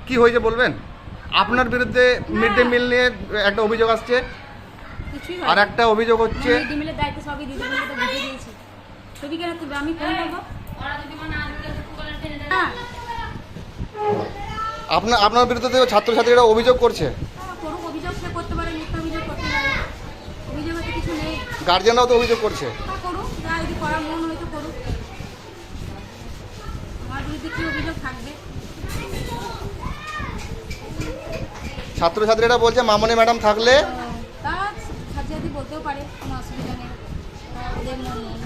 কি হয়েছে বলবেন? আপনার বিরুদ্ধে মিড ডে মিল নিয়ে একটা অভিযোগ আসছে, আর একটা অভিযোগ হচ্ছে মিড ডে মিলের দায়িত্ব সবই দিদি বলে তো বুঝিয়ে দিয়েছি। ছবি কেন তুলবে? আমি ফোন করবো। আপনার বিরুদ্ধে ছাত্রছাত্রীরা অভিযোগ করছে। করুক, অভিযোগ সে করতে পারে, মিথ্যা অভিযোগ করতে পারে, অভিযোগে তো কিছু নেই। গার্জিয়ানরাও তো অভিযোগ করছে। করুক, যা যদি করার মন হয়তো করুক। আমার বিরুদ্ধে কি অভিযোগ থাকবে? ছাত্রছাত্রীরা বলছে মামনি ম্যাডাম থাকলে তা ছাত্রছাত্রী বলতেও পারে, কোনো অসুবিধা নেই, ওদের মন নেই।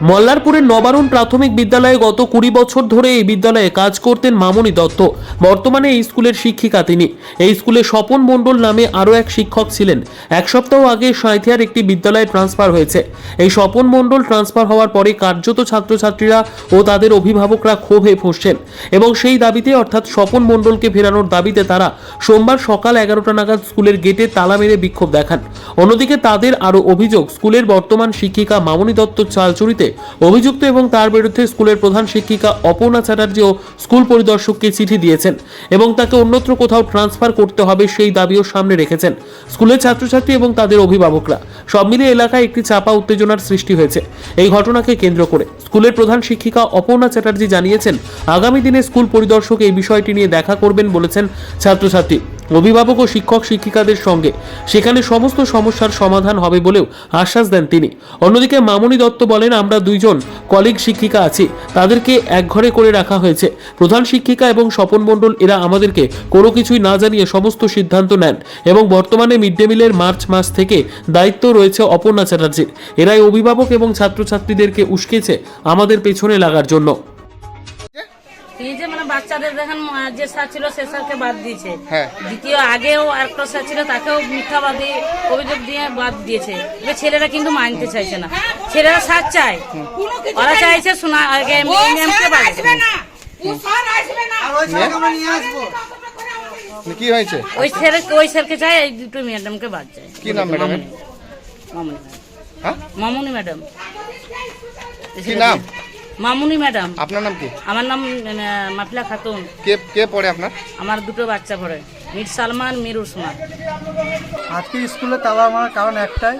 মল্লারপুরের নবারুণ প্রাথমিক বিদ্যালয়ে গত 20 বছর ধরে এই বিদ্যালয়ে কাজ করতেন মামনি দত্ত। বর্তমানে এই স্কুলের শিক্ষিকা তিনি। এই স্কুলে স্বপন মণ্ডল নামে আরও এক শিক্ষক ছিলেন। এক সপ্তাহ আগে সাঁইথিয়ার একটি বিদ্যালয়ে ট্রান্সফার হয়েছে। এই স্বপন মণ্ডল ট্রান্সফার হওয়ার পরে কার্যত ছাত্রছাত্রীরা ও তাদের অভিভাবকরা ক্ষোভে ফুঁসছেন এবং সেই দাবিতে অর্থাৎ স্বপন মণ্ডলকে ফেরানোর দাবিতে তারা সোমবার সকাল 11টা নাগাদ স্কুলের গেটে তালা মেরে বিক্ষোভ দেখান। অন্যদিকে তাদের আরও অভিযোগ, স্কুলের বর্তমান শিক্ষিকা মামনি দত্ত চালচুরিতে অভিযুক্ত এবং তার বিরুদ্ধে স্কুলের প্রধান শিক্ষিকা অপর্ণা চ্যাটার্জিও স্কুল পরিদর্শককে চিঠি দিয়েছেন এবং তাকে অন্যত্র কোথাও ট্রান্সফার করতে হবে সেই দাবিও সামনে রেখেছেন স্কুলের ছাত্রছাত্রী এবং তাদের অভিভাবকরা। সব মিলিয়ে এলাকায় একটি চাপা উত্তেজনার সৃষ্টি হয়েছে। এই ঘটনাকে কেন্দ্র করে স্কুলের প্রধান শিক্ষিকা অপর্ণা চ্যাটার্জি জানিয়েছেন, আগামী দিনে স্কুল পরিদর্শক এই বিষয়টি নিয়ে দেখা করবেন বলেছেন ছাত্রছাত্রী, অভিভাবক ও শিক্ষক শিক্ষিকাদের সঙ্গে। সেখানে সমস্ত সমস্যার সমাধান হবে বলেও আশ্বাস দেন তিনি। অন্যদিকে মামনি দত্ত বলেন, আমরা দুইজন কলিগ শিক্ষিকা আছি, তাদেরকে এক ঘরে করে রাখা হয়েছে। প্রধান শিক্ষিকা এবং স্বপন মণ্ডল এরা আমাদেরকে কোনো কিছুই না জানিয়ে সমস্ত সিদ্ধান্ত নেন এবং বর্তমানে মিড ডে মিলের মার্চ মাস থেকে দায়িত্ব রয়েছে অপর্ণা চ্যাটার্জির। এরাই অভিভাবক এবং ছাত্রছাত্রীদেরকে উস্কেছে আমাদের পেছনে লাগার জন্য। এই যে মানে বাচ্চাদের দেখেন যে স্যার ছিল সে স্যারকে বাদ দিয়েছে। হ্যাঁ। দ্বিতীয় আগেও আরেকটা স্যার ছিল তাকেও মিথ্যাবাদী অভিযোগ দিয়ে বাদ দিয়েছে। এবার ছেলেরা কিন্তু মানতে চাইছে না, ছেলেরা স্যার চায়, ওরা চাইছে শোনা আগে ম্যামকে বাদ দিতে। কি হয়েছে? ওই স্যারকে চায়, এই দুটো ম্যাডামকে বাদ যায়। কি নাম ম্যাডামের? মামুনি হ্যাঁ, মামুনি ম্যাডাম। কি নাম? মামুনি ম্যাডাম। আপনার নাম কি? আমার নাম মাফিলা খাতুন। কে পড়ে আপনার? আমার দুটো বাচ্চা পড়ে, মির সালমান, মির উসমান। আজকে স্কুলে তালা মারার কারণ একটাই,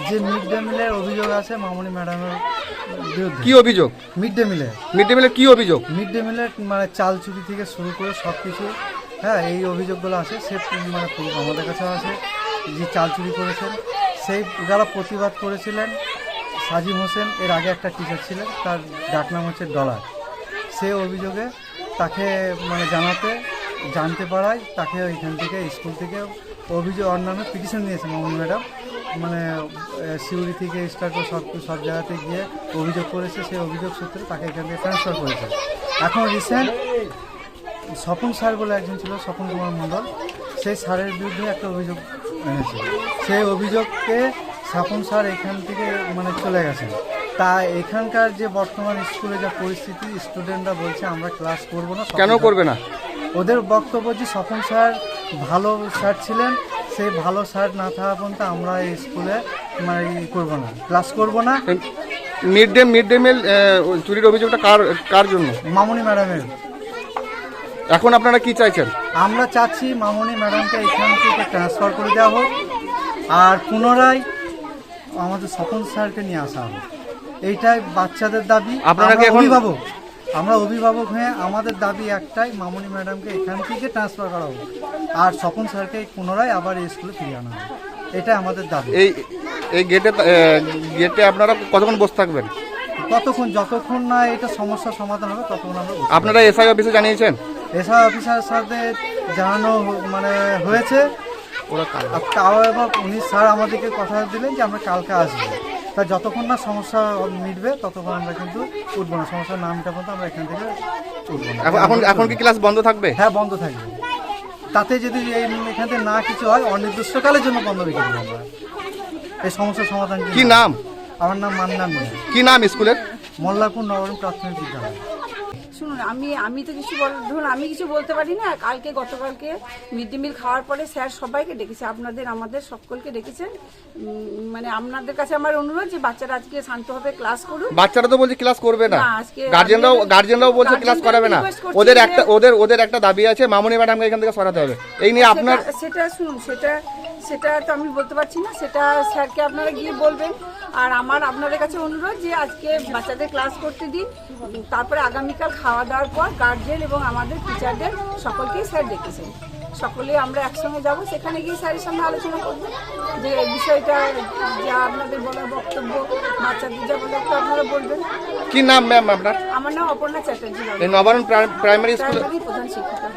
যে মিড ডে মিলের অভিযোগ আছে মামনি ম্যাডামের বিরুদ্ধে। কি অভিযোগ? মিড ডে মিলের কি অভিযোগ? মিড ডে মিলের মানে চাল চুরি থেকে শুরু করে সব কিছু, হ্যাঁ, এই অভিযোগগুলো আছে। সে মানে আমাদের কাছেও আছে যে চাল চুরি করেছেন। সেই যারা প্রতিবাদ করেছিলেন, সাজিম হোসেন, এর আগে একটা টিচার ছিলেন, তার ডাক নাম হচ্ছে ডলার। সে অভিযোগে তাকে মানে জানতে পারায় তাকে ওইখান থেকে স্কুল থেকে অভিযোগ ওর নামে পিটিশন দিয়েছে মামনি ম্যাডাম। মানে সিউড়ি থেকে স্টার্ট করে সব জায়গাতে গিয়ে অভিযোগ করেছে। সেই অভিযোগ সূত্রে তাকে এখান থেকে ট্রান্সফার করেছে। এখন রিসেন্ট স্বপন স্যার বলে একজন ছিল, স্বপন কুমার মণ্ডল, সেই স্যারের বিরুদ্ধে একটা অভিযোগ এনেছে। সেই অভিযোগকে স্বপন স্যার এখান থেকে মানে চলে গেছেন। তা এখানকার যে বর্তমান স্কুলে যা পরিস্থিতি, স্টুডেন্টরা বলছে আমরা ক্লাস করবো না। কেন করবে না? ওদের বক্তব্য যে স্বপন স্যার ভালো স্যার ছিলেন, সেই ভালো স্যার না থাকা পর্যন্ত আমরা এই স্কুলে মানে করবো না, ক্লাস করবো না। মিড ডে মিল চুরির অভিযোগটা কার জন্য? মামনি ম্যাডামের। এখন আপনারা কি চাইছেন? আমরা চাচ্ছি মামনি ম্যাডামকে এখান থেকে ট্রান্সফার করে দেওয়া হোক, আর পুনরায় আমাদের স্বপন স্যারকে নিয়ে আসা হবে। এইটাই বাচ্চাদের দাবি। আমরা অভিভাবক হয়ে আমাদের দাবি একটাই, মামনি ম্যাডামকে এখান থেকে ট্রান্সফার করা হোক আর স্বপন স্যারকে পুনরায় আবার এই স্কুলে ফিরিয়ে আনা হবে। এটাই আমাদের দাবি। এই গেটে আপনারা কতক্ষণ বসে থাকবেন? যতক্ষণ না এটা সমস্যার সমাধান হবে ততক্ষণ আমরা। আপনারা এসআই অফিসে জানিয়েছেন? এসআই অফিসারের সাথে জানানো মানে হয়েছে, তাও এবার উনি স্যার আমাদেরকে কথা দিলেন যে আমরা কালকে আসবো। তা যতক্ষণ না সমস্যা মিটবে ততক্ষণ আমরা কিন্তু উঠবো না, সমস্যার না মিটা পর্যন্ত আমরা এখান থেকে উঠবো না। এখন কি ক্লাস বন্ধ থাকবে? হ্যাঁ, বন্ধ থাকবে। তাতে যদি এখান থেকে না কিছু হয়, অনির্দিষ্টকালের জন্য বন্ধ রেখে দেবো আমরা। এই সমস্যার সমাধান। কি নাম? আমার নাম মান্নান মিয়া। কি নাম স্কুলের? মল্লারপুর নবরুণ প্রাথমিক বিদ্যালয়। শুনুন, আমি তো কিছু ধরুন আমি কিছু বলতে পারি না। গতকালকে মিড ডে মিল খাওয়ার পরে স্যার সবাইকে ডেকেছে, আমাদের সকলকে ডেকেছেন। মানে আপনাদের কাছে আমার অনুরোধ যে বাচ্চারা আজকে শান্তভাবে ক্লাস করুন। বাচ্চারা তো বলছে ক্লাস করবে না, না, আজকে গার্জেনরাও বলছে ক্লাস করাবে না। request করছি ওদের একটা দাবি আছে, মামনি ম্যাডামকে এখান থেকে সরাতে হবে। এই নিয়ে আপনার সেটা শুনুন, সেটা তো আমি বলতে পারছি না, সেটা স্যারকে আপনারা গিয়ে বলবেন। আর আমার আপনাদের কাছে অনুরোধ যে আজকে বাচ্চাদের ক্লাস করতে দিন, তারপরে আগামীকাল খাওয়া দাওয়ার পর গার্জিয়ান এবং আমাদের টিচারদের সকলকেই স্যার ডেকেছেন। সকলে আমরা একসঙ্গে যাব, সেখানে গিয়ে স্যারের সঙ্গে আলোচনা করবো যে এই বিষয়টা, যা আপনাদের বলার বক্তব্য, বাচ্চাদের যা বলার আপনারা বলবেন। কি নাম ম্যাম আপনার? আমার নাম অপর্ণা চ্যাটার্জি, নবারুণ প্রাইমারি স্কুল প্রধান শিক্ষিকা।